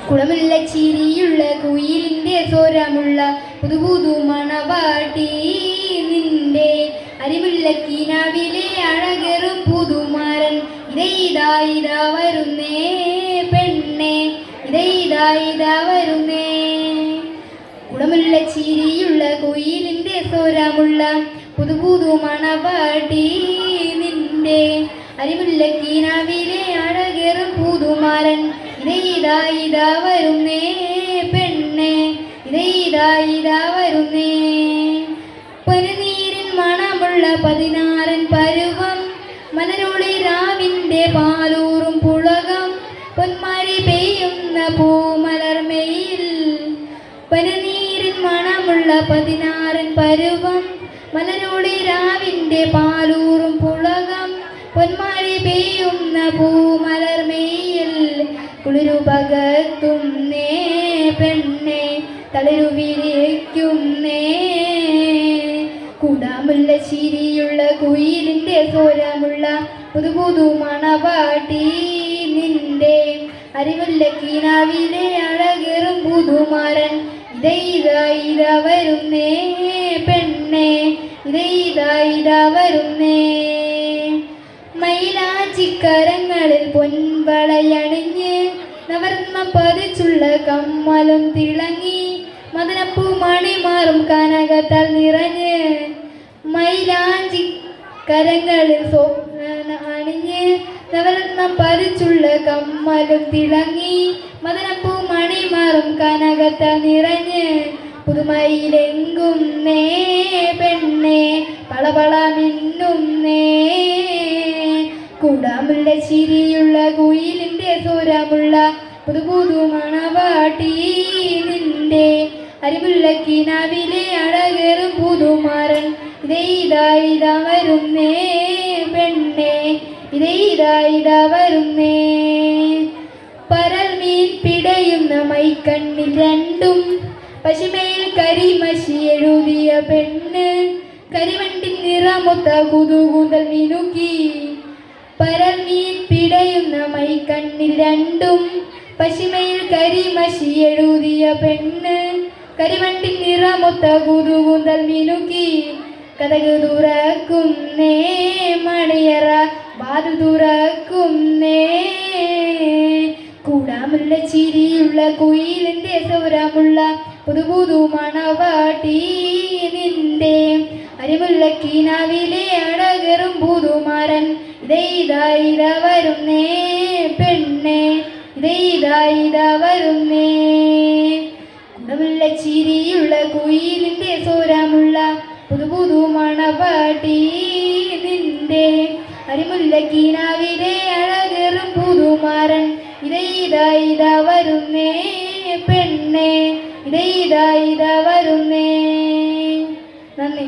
കുളമുള്ള ചിരിയുള്ള കുയിലിൻ്റെ സ്വരമുള്ള പുതുപുതു മണവാട്ടി നിന്റെ അരിമുല്ല കിനാവിലെ അഴകേറും പുതുമാരൻ ഇതാ വരുന്നേ പെണ്ണെ ഇതാ വരുന്നേ. കുളമുള്ള ചിരിയുള്ള കുയിലിൻ്റെ സ്വരമുള്ള പുതുപുതു മണവാട്ടി നിന്റെ അരിമുല്ല കിനാവിലെ അഴകേറും പുതുമാരൻ ഇതാ വരുന്നേ പെണ്ണെ ഇതാ വരുന്നേ. പനിനീരിൻ മണമുള്ള 16 പരുവം മലരോളി രാവിൻ്റെ പാലൂറും പുളകം പൊന്മാരി പെയ്യുന്ന പൂമലർമയിൽ. പനിനീരിൻ മണമുള്ള 16 പരുവം മലരോളി രാവിൻ്റെ പാലൂറും പുളകം പൊന്മാരി പെയ്യുന്ന പൂമലർമയിൽ. കുളിരു പകർത്തുന്നേ പെണ്ണെ തളിരുവിരിക്കുന്നേ. കുടാമുള്ള ചിരിയുള്ള കുയിലിൻ്റെ സ്വരമുള്ള പുതുപുതു മണവാട്ടി നിന്റെ അരിമുല്ല കിനാവിലെ അഴകേറും പുതുമാരൻ ഇതാ വരുന്നേ പെണ്ണെ ഇതാ വരുന്നേ. മൈലാഞ്ചിക്കരങ്ങളിൽ പൊൻവളയണിഞ്ഞ് നവർണം പതിച്ചുള്ള കമ്മലും തിളങ്ങി മദനപ്പൂ മണിമാറും കനകത്താൽ നിറഞ്ഞ്. മൈലാഞ്ചിക്കരങ്ങളിൽ അണിഞ്ഞ് നവരത്നം പതിച്ചുള്ള കമ്മലും തിളങ്ങി മദനപ്പൂ മണിമാറും കനകത്താൽ നിറഞ്ഞ്. പുതുമയിലെങ്കും നേ പെണ്ണെ പളപള മിന്നുന്നേ. കുടാമുള്ള ചിരിയുള്ള കുയിലിൻ്റെ സ്വരമുള്ള പുതുപുതു മണവാട്ടി നിന്റെ അരിമുല്ല കിനാവിലെ അഴകേറും പുതുമാരൻ ഇതാ വരുന്നേ പെണ്ണെ ഇതാ വരുന്നേ. പരൽ മീൻ പിടയുന്ന മൈക്കണ്ണിൽ രണ്ടും പശിമയിൽ കരിമശി എഴുതിയ പെണ്ണ് കരിവണ്ടി നിറമൊത്ത കുതുകൂന്തൽ മിനുക്കി. പരൽ മീൻ പിടയുന്ന മൈക്കണ്ണിൽ രണ്ടും പശിമയിൽ കരിമശി എഴുതിയ പെണ്ണ് കരിവണ്ടി നിറമൊത്ത കുതുകൂന്തൽ മിനുക്കി. കഥക് തുറക്കുന്നേ മണിയറ വാതിൽ തുറക്കുന്നേ. കൂടാമുള്ള ചിരിയുള്ള കുയിലിൻ്റെ സ്വരമുള്ള പുതുപുതു മണവാട്ടി നിന്റെ അരിമുല്ല കിനാവിലെ അഴകേറും പുതുമാരൻ ഇതാ വരുന്നേ പെണ്ണെ ഇതാ വരുന്നേ. കുടമുള്ള ചിരിയുള്ള കുയിലിൻ്റെ സ്വരമുള്ള പുതുപുതു മണവാട്ടി നിന്റെ അരിമുല്ല കിനാവിലെ അഴകേറും പുതുമാരൻ ഇതാ വരുന്നേ പെണ്ണെ ഇതാ വരുന്നേ. നന്ദി.